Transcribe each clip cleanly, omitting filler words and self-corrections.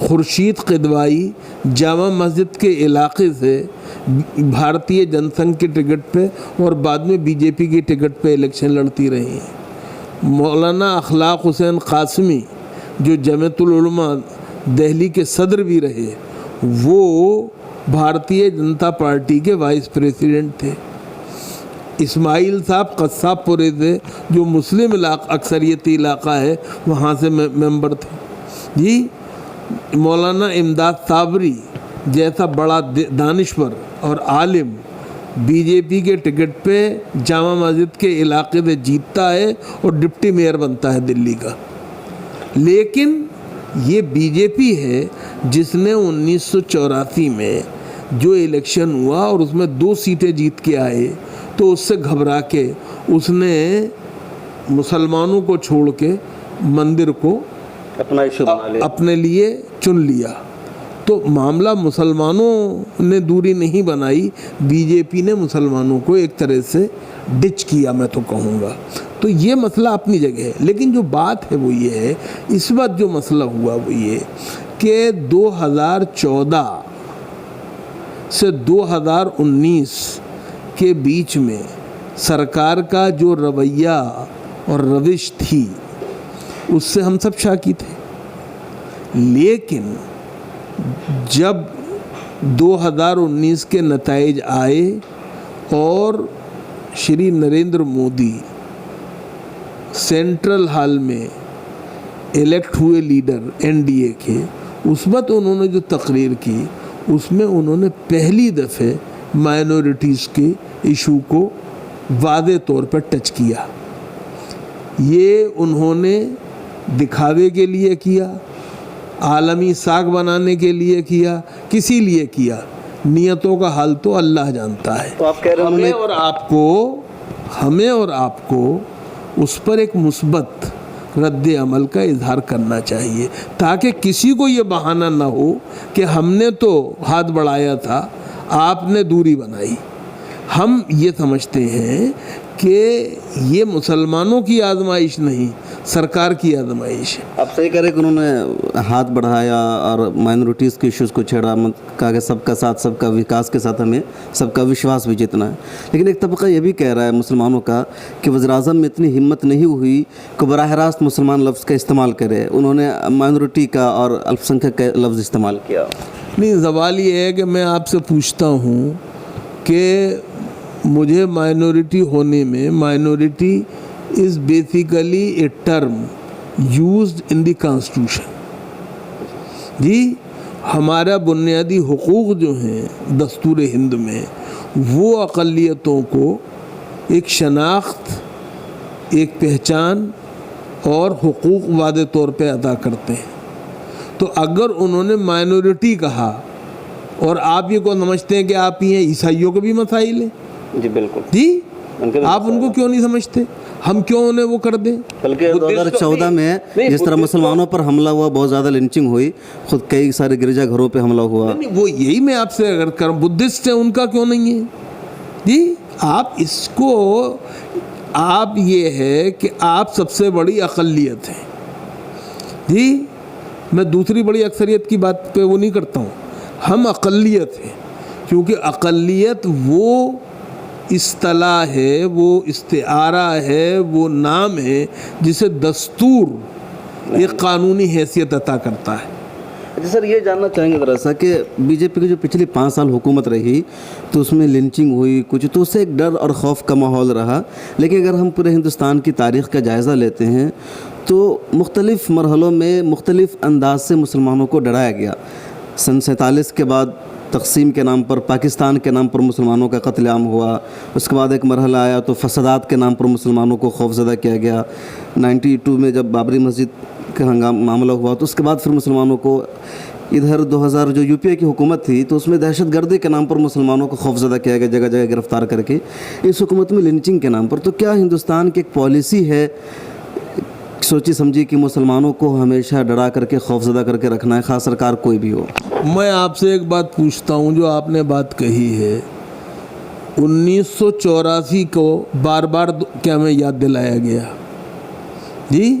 خورشید قدوائی جامع مسجد کے علاقے سے بھارتیہ جن سنگھ کے ٹکٹ پہ اور بعد میں بی جے پی کی ٹکٹ پہ الیکشن لڑتی رہی ہیں۔ مولانا اخلاق حسین قاسمی جو جمعیت العلماء دہلی کے صدر بھی رہے، وہ بھارتیہ جنتا پارٹی کے وائس پریزیڈنٹ تھے۔ اسماعیل صاحب قصاب پورے سے جو مسلم اکثریتی علاقہ ہے وہاں سے ممبر تھے جی۔ مولانا امداد صابری جیسا بڑا دانشور اور عالم بی جے پی کے ٹکٹ پہ جامع مسجد کے علاقے سے جیتتا ہے اور ڈپٹی میئر بنتا ہے دلی کا، لیکن یہ بی جے پی ہے جس نے 1984 میں جو الیکشن ہوا اور اس میں 2 سیٹیں جیت کے آئے تو اس سے گھبرا کے اس نے مسلمانوں کو چھوڑ کے مندر کو اپنا ایشو بنا لیا، اپنے لیے چن لیا۔ تو معاملہ مسلمانوں نے دوری نہیں بنائی، بی جے پی نے مسلمانوں کو ایک طرح سے ڈچ کیا میں تو کہوں گا۔ تو یہ مسئلہ اپنی جگہ ہے، لیکن جو بات ہے وہ یہ ہے، اس وقت جو مسئلہ ہوا وہ یہ کہ 2014 سے 2019 کے بیچ میں سرکار کا جو رویہ اور روش تھی اس سے ہم سب شاکی تھے، لیکن جب 2019 کے نتائج آئے اور شری نریندر مودی سینٹرل ہال میں الیکٹ ہوئے لیڈر این ڈی اے کے، اس وقت انہوں نے جو تقریر کی اس میں انہوں نے پہلی دفعہ مائنورٹیز کے ایشو کو واضح طور پر ٹچ کیا۔ یہ انہوں نے دکھاوے کے لیے کیا، عالمی ساکھ بنانے کے لیے کیا، کسی لیے کیا، نیتوں کا حال تو اللہ جانتا ہے۔ تو آپ کہہ رہے ہیں ہمیں اور آپ کو اس پر ایک مثبت رد عمل کا اظہار کرنا چاہیے تاکہ کسی کو یہ بہانہ نہ ہو کہ ہم نے تو ہاتھ بڑھایا تھا، آپ نے دوری بنائی۔ ہم یہ سمجھتے ہیں کہ یہ مسلمانوں کی آزمائش نہیں، سرکار کی آزمائش ہے۔ آپ صحیح کہہ رہے کہ انہوں نے ہاتھ بڑھایا اور مائنورٹیز کے ایشوز کو چھیڑا، کہا کہ سب کا ساتھ، سب کا وکاس کے ساتھ ہمیں سب کا وشواس بھی جتنا ہے، لیکن ایک طبقہ یہ بھی کہہ رہا ہے مسلمانوں کا کہ وزیر اعظم میں اتنی ہمت نہیں ہوئی کہ براہ راست مسلمان لفظ کا استعمال کرے، انہوں نے مائنورٹی کا اور الپ سنکھیک کا لفظ استعمال کیا۔ نہیں، سوال یہ ہے کہ میں آپ سے پوچھتا ہوں کہ مجھے مائنورٹی ہونے میں، minority is basically a term used in the constitution جی، ہمارا بنیادی حقوق جو ہیں دستور ہند میں وہ اقلیتوں کو ایک شناخت، ایک پہچان اور حقوق واضح طور پہ ادا کرتے ہیں۔ تو اگر انہوں نے مائنورٹی کہا اور آپ یہ کو سمجھتے ہیں کہ آپ یہ عیسائیوں کے بھی مسائل ہیں، جی بالکل جی، آپ ان کو کیوں نہیں سمجھتے؟ ہم کیوں انہیں وہ کر دیں؟ بلکہ 2014 میں جس طرح مسلمانوں پر حملہ ہوا، بہت زیادہ لنچنگ ہوئی، خود کئی سارے گرجا گھروں پہ حملہ ہوا۔ وہ یہی میں آپ سے اگر کروں، بدھسٹ ہیں ان کا کیوں نہیں ہے؟ جی، آپ اس کو، آپ یہ ہے کہ آپ سب سے بڑی اقلیت ہیں جی، میں دوسری بڑی اکثریت کی بات پہ وہ نہیں کرتا ہوں، ہم اقلیت ہیں، کیونکہ اقلیت وہ اصطلاح ہے، وہ استعارہ ہے، وہ نام ہے جسے دستور ایک قانونی حیثیت عطا کرتا ہے۔ اچھا سر، یہ جاننا چاہیں گے ذرا سا کہ بی جے پی کی جو پچھلی 5 سال حکومت رہی تو اس میں لنچنگ ہوئی کچھ، تو اس سے ایک ڈر اور خوف کا ماحول رہا، لیکن اگر ہم پورے ہندوستان کی تاریخ کا جائزہ لیتے ہیں تو مختلف مرحلوں میں مختلف انداز سے مسلمانوں کو ڈرایا گیا۔ سن 47 کے بعد تقسیم کے نام پر، پاکستان کے نام پر مسلمانوں کا قتل عام ہوا، اس کے بعد ایک مرحلہ آیا تو فسادات کے نام پر مسلمانوں کو خوفزدہ کیا گیا۔ 92 میں جب بابری مسجد کا معاملہ ہوا تو اس کے بعد پھر مسلمانوں کو ادھر 2000 جو یو پی اے کی حکومت تھی تو اس میں دہشت گردی کے نام پر مسلمانوں کو خوفزدہ کیا گیا، جگہ جگہ گرفتار کر کے۔ اس حکومت میں لنچنگ کے نام پر، تو کیا ہندوستان کی ایک پالیسی ہے سوچی سمجھی کہ مسلمانوں کو ہمیشہ ڈرا کر کے خوفزدہ کر کے رکھنا ہے، خاص سرکار کوئی بھی ہو؟ میں آپ سے ایک بات پوچھتا ہوں، جو آپ نے بات کہی ہے 1984 کو بار بار کیا میں یاد دلایا گیا جی؟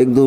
1-2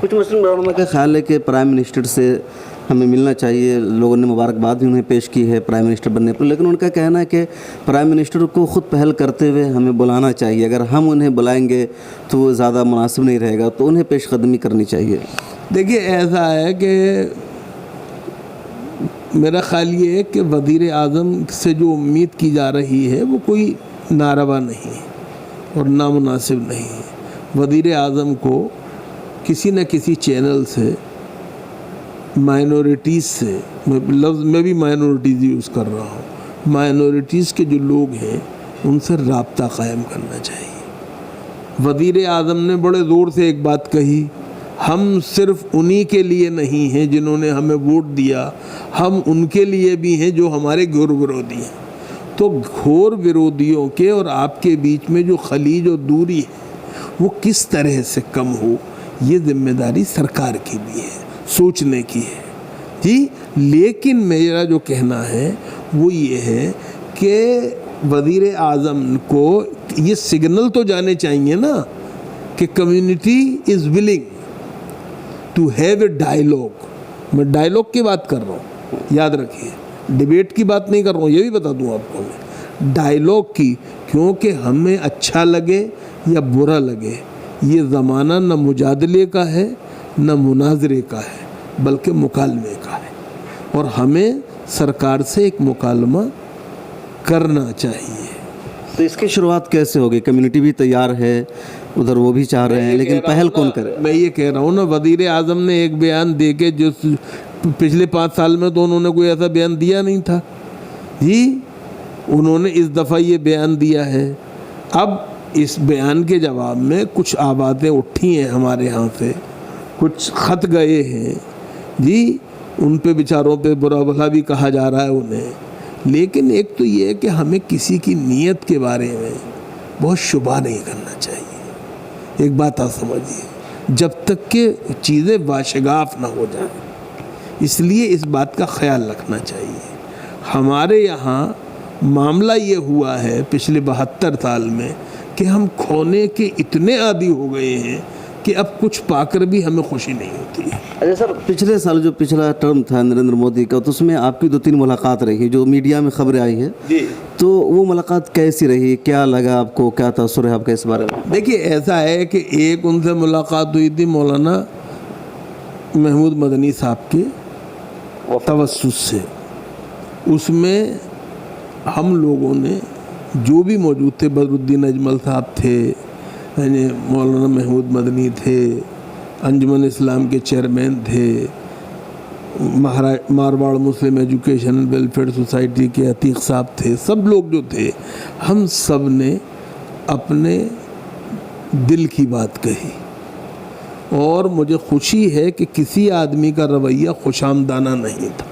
کچھ مسلم علماء کا خیال ہے کہ پرائم منسٹر سے ہمیں ملنا چاہیے. لوگوں نے مبارکباد بھی انہیں پیش کی ہے پرائم منسٹر بننے پر, لیکن ان کا کہنا ہے کہ پرائم منسٹر کو خود پہل کرتے ہوئے ہمیں بلانا چاہیے. اگر ہم انہیں بلائیں گے تو وہ زیادہ مناسب نہیں رہے گا, تو انہیں پیش قدمی کرنی چاہیے. دیکھیے ایسا ہے کہ میرا خیال یہ ہے کہ وزیر اعظم سے جو امید کی جا رہی ہے وہ کوئی ناروا نہیں اور نامناسب نہیں ہے. وزیر اعظم کو کسی نہ کسی چینل سے مائنورٹیز سے, لفظ میں بھی مائنورٹیز یوز کر رہا ہوں, مائنورٹیز کے جو لوگ ہیں ان سے رابطہ قائم کرنا چاہیے. وزیر اعظم نے بڑے زور سے ایک بات کہی, ہم صرف انہی کے لیے نہیں ہیں جنہوں نے ہمیں ووٹ دیا, ہم ان کے لیے بھی ہیں جو ہمارے گھور ورودی ہیں. تو گھور ورودیوں کے اور آپ کے بیچ میں جو خلیج و دوری ہے وہ کس طرح سے کم ہو, یہ ذمہ داری سرکار کی بھی ہے, سوچنے کی ہے جی. لیکن میرا جو کہنا ہے وہ یہ ہے کہ وزیر اعظم کو یہ سگنل تو جانے چاہیے نا کہ community is willing to have a dialogue. میں ڈائیلاگ کی بات کر رہا ہوں, یاد رکھیے, ڈیبیٹ کی بات نہیں کر رہا ہوں, یہ بھی بتا دوں آپ کو میں, ڈائیلاگ کی. کیونکہ ہمیں اچھا لگے یا برا لگے یہ زمانہ نہ مجادلے کا ہے نہ مناظرے کا ہے بلکہ مکالمے کا ہے, اور ہمیں سرکار سے ایک مکالمہ کرنا چاہیے. تو اس کی شروعات کیسے ہوگی؟ کمیونٹی بھی تیار ہے, ادھر وہ بھی چاہ رہے ہیں, لیکن پہل کون کرے؟ میں یہ کہہ رہا ہوں نا, وزیر اعظم نے ایک بیان دے کے, جو پچھلے 5 سال میں تو انہوں نے کوئی ایسا بیان دیا نہیں تھا جی, انہوں نے اس دفعہ یہ بیان دیا ہے. اب اس بیان کے جواب میں کچھ آوازیں اٹھی ہیں ہمارے یہاں سے, کچھ خط گئے ہیں جی, ان پہ بیچاروں پہ برا بھلا بھی کہا جا رہا ہے انہیں. لیکن ایک تو یہ ہے کہ ہمیں کسی کی نیت کے بارے میں بہت شبہ نہیں کرنا چاہیے. ایک بات آپ سمجھیے, جب تک کہ چیزیں واشگاف نہ ہو جائیں, اس لیے اس بات کا خیال رکھنا چاہیے. ہمارے یہاں معاملہ یہ ہوا ہے پچھلے 72 سال میں کہ ہم کھونے کے اتنے عادی ہو گئے ہیں کہ اب کچھ پا کر بھی ہمیں خوشی نہیں ہوتی ہے. اچھا سر, پچھلے سال جو پچھلا ٹرم تھا نریندر مودی کا, تو اس میں آپ کی 2-3 ملاقات رہی جو میڈیا میں خبریں آئی ہیں جی, تو وہ ملاقات کیسی رہی؟ کیا لگا آپ کو, کیا تاثر ہے آپ کا اس بارے میں؟ دیکھیے ایسا ہے کہ ایک ان سے ملاقات ہوئی تھی مولانا محمود مدنی صاحب کے توسط سے. اس میں ہم لوگوں نے جو بھی موجود تھے, بدرالدین اجمل صاحب تھے, مولانا محمود مدنی تھے, انجمن اسلام کے چیئرمین تھے, مارواڑ مسلم ایجوکیشن ویلفیئر سوسائٹی کے عتیق صاحب تھے, سب لوگ جو تھے, ہم سب نے اپنے دل کی بات کہی. اور مجھے خوشی ہے کہ کسی آدمی کا رویہ خوش آمدانہ نہیں تھا,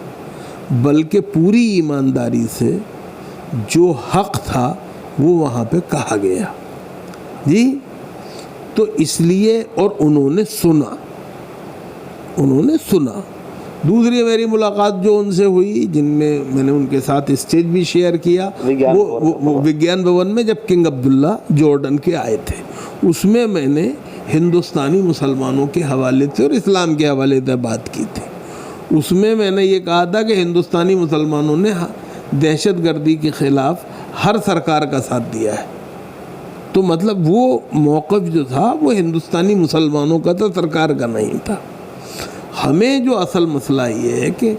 بلکہ پوری ایمانداری سے جو حق تھا وہ وہاں پہ کہا گیا جی. تو اس لیے, اور انہوں نے سنا. دوسری میری ملاقات جو ان سے ہوئی, جن میں نے ان کے ساتھ اسٹیج بھی شیئر کیا, وہ وگیان بھون میں جب کنگ عبداللہ جارڈن کے آئے تھے, اس میں میں نے ہندوستانی مسلمانوں کے حوالے سے اور اسلام کے حوالے سے بات کی تھی. اس میں نے یہ کہا تھا کہ ہندوستانی مسلمانوں نے دہشت گردی کے خلاف ہر سرکار کا ساتھ دیا ہے. تو مطلب وہ موقف جو تھا وہ ہندوستانی مسلمانوں کا تھا, سرکار کا نہیں تھا. ہمیں جو اصل مسئلہ یہ ہے کہ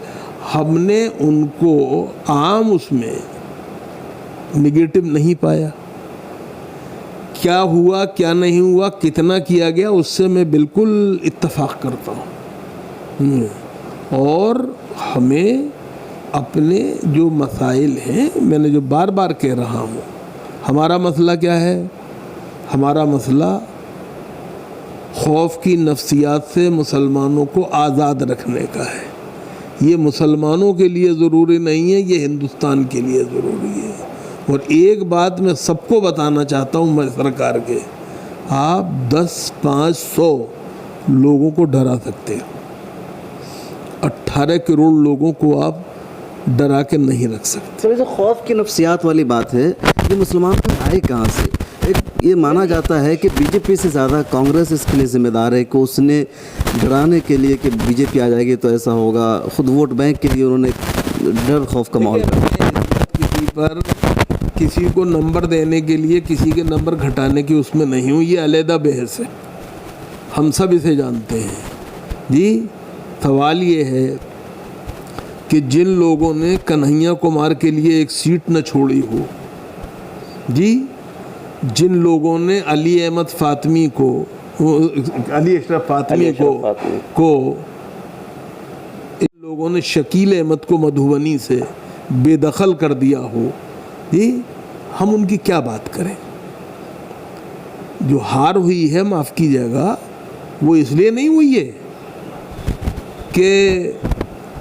ہم نے ان کو عام اس میں نگیٹو نہیں پایا. کیا ہوا کیا نہیں ہوا, کتنا کیا گیا, اس سے میں بالکل اتفاق کرتا ہوں. اور ہمیں اپنے جو مسائل ہیں, میں نے جو بار بار کہہ رہا ہوں, ہمارا مسئلہ کیا ہے؟ ہمارا مسئلہ خوف کی نفسیات سے مسلمانوں کو آزاد رکھنے کا ہے. یہ مسلمانوں کے لیے ضروری نہیں ہے, یہ ہندوستان کے لیے ضروری ہے. اور ایک بات میں سب کو بتانا چاہتا ہوں, میں سرکار کے, آپ 10-500 لوگوں کو ڈرا سکتے ہو, 18 کروڑ لوگوں کو آپ ڈرا کے نہیں رکھ سکتے. سر, جو خوف کی نفسیات والی بات ہے, یہ مسلمان آئے کہاں سے؟ یہ مانا جاتا ہے کہ بی جے پی سے زیادہ کانگریس اس کے لیے ذمہ دار ہے کہ اس نے ڈرانے کے لیے کہ بی جے پی آ جائے گی تو ایسا ہوگا، خود ووٹ بینک کے لیے انہوں نے ڈر خوف کا ماحول کر کسی پر کسی کو نمبر دینے کے لیے کسی کے نمبر گھٹانے کی اس میں نہیں ہوں، یہ علیحدہ بحث ہے، ہم سب اسے جانتے ہیں جی۔ سوال یہ ہے کہ جن لوگوں نے کنہیا کمار کے لیے ایک سیٹ نہ چھوڑی ہو جی، جن لوگوں نے علی احمد فاطمی کو، علی اشرف فاطمی کو ان لوگوں نے شکیل احمد کو مدھوبنی سے بے دخل کر دیا ہو جی، ہم ان کی کیا بات کریں؟ جو ہار ہوئی ہے، معاف کیجیے گا، وہ اس لیے نہیں ہوئی ہے کہ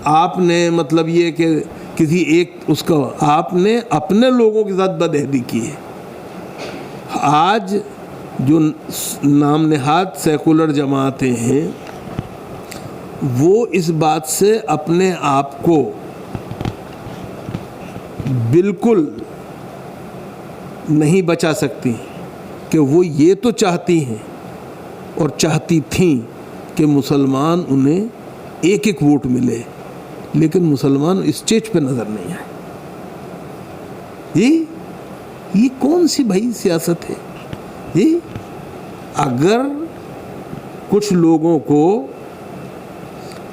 آپ نے مطلب یہ کہ کسی ایک اس کا، آپ نے اپنے لوگوں کے ساتھ بدعہدی کی ہے۔ آج جو نام نہاد سیکولر جماعتیں ہیں وہ اس بات سے اپنے آپ کو بالکل نہیں بچا سکتی کہ وہ یہ تو چاہتی ہیں اور چاہتی تھیں کہ مسلمان انہیں ایک ایک ووٹ ملے، لیکن مسلمان اسٹیج پہ نظر نہیں آئے جی۔ یہ کون سی بھائی سیاست ہے جی؟ اگر کچھ لوگوں کو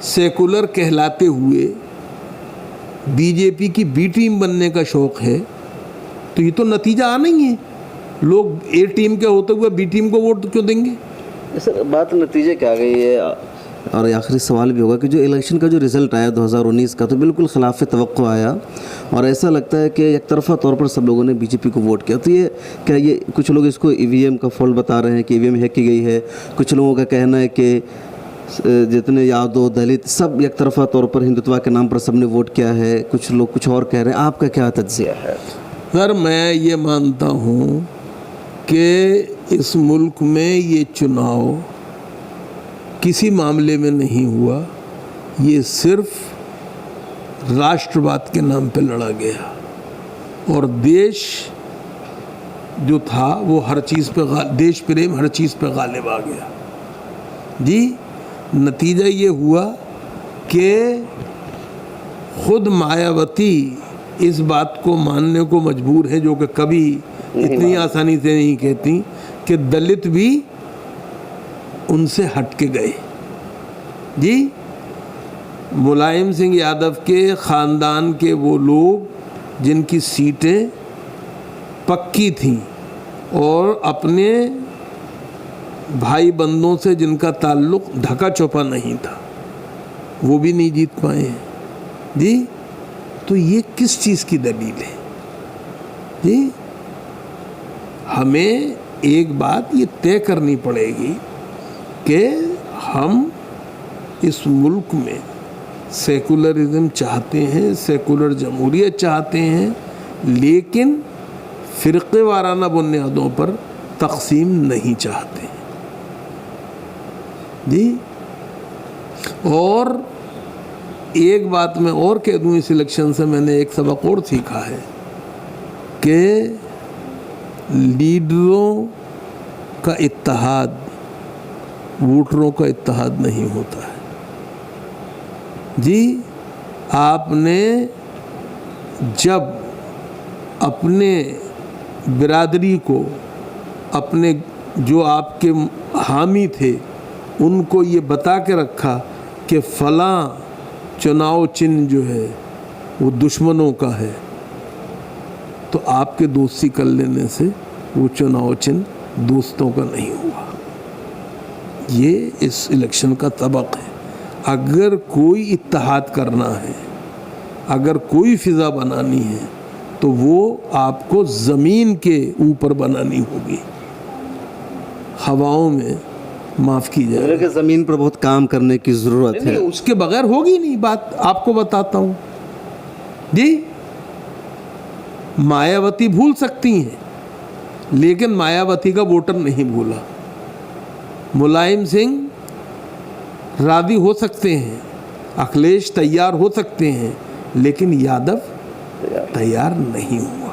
سیکولر کہلاتے ہوئے بی جے پی کی بی ٹیم بننے کا شوق ہے تو یہ تو نتیجہ آنا ہی ہے، لوگ اے ٹیم کے ہوتے ہوئے بی ٹیم کو ووٹ کیوں دیں گے؟ سر بات نتیجے کیا گئی ہے؟ اور آخری سوال بھی ہوگا کہ جو الیکشن کا جو رزلٹ آیا 2019 کا تو بالکل خلاف توقع آیا، اور ایسا لگتا ہے کہ یک طرفہ طور پر سب لوگوں نے بی جے پی کو ووٹ کیا، تو یہ کیا یہ کچھ لوگ اس کو ای وی ایم کا فالٹ بتا رہے ہیں کہ ای وی ایم ہیک کی گئی ہے، کچھ لوگوں کا کہنا ہے کہ جتنے یادو دلت سب یک طرفہ طور پر ہندوتوا کے نام پر سب نے ووٹ کیا ہے، کچھ لوگ کچھ اور کہہ رہے ہیں، آپ کا کیا تجزیہ ہے؟ سر میں یہ مانتا ہوں کہ اس ملک میں یہ چناؤ کسی معاملے میں نہیں ہوا، یہ صرف راشٹرواد کے نام پہ لڑا گیا، اور دیش جو تھا وہ ہر چیز پہ دیش پریم ہر چیز پہ غالب آ گیا جی۔ نتیجہ یہ ہوا کہ خود مایاوتی اس بات کو ماننے کو مجبور ہے، جو کہ کبھی اتنی آسانی سے نہیں کہتی، کہ دلت بھی ان سے ہٹ کے گئے جی۔ ملائم سنگھ یادو کے خاندان کے وہ لوگ جن کی سیٹیں پکی تھیں اور اپنے بھائی بندوں سے جن کا تعلق ڈھکا چھپا نہیں تھا، وہ بھی نہیں جیت پائے ہیں جی۔ تو یہ کس چیز کی دلیل ہے جی؟ ہمیں ایک بات یہ طے کرنی پڑے گی کہ ہم اس ملک میں سیکولرزم چاہتے ہیں، سیکولر جمہوریت چاہتے ہیں، لیکن فرقے وارانہ بنیادوں پر تقسیم نہیں چاہتے جی۔ اور ایک بات میں اور کہہ دوں، اس الیکشن سے میں نے ایک سبق اور سیکھا ہے کہ لیڈروں کا اتحاد ووٹروں کا اتحاد نہیں ہوتا ہے جی۔ آپ نے جب اپنے برادری کو، اپنے جو آپ کے حامی تھے ان کو یہ بتا کے رکھا کہ فلاں چناؤ چن جو ہے وہ دشمنوں کا ہے، تو آپ کے دوستی کر لینے سے وہ چناؤ چن دوستوں کا نہیں ہوا۔ یہ اس الیکشن کا سبق ہے۔ اگر کوئی اتحاد کرنا ہے، اگر کوئی فضا بنانی ہے تو وہ آپ کو زمین کے اوپر بنانی ہوگی، ہواؤں میں معاف کیجیے کہ زمین پر بہت کام کرنے کی ضرورت ہے، اس کے بغیر ہوگی نہیں بات۔ آپ کو بتاتا ہوں جی، مایاوتی بھول سکتی ہیں لیکن مایاوتی کا ووٹر نہیں بھولا، ملائم سنگھ راضی ہو سکتے ہیں، اکھلیش تیار ہو سکتے ہیں، لیکن یادو تیار نہیں ہوا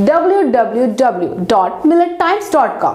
www.millettimes.com।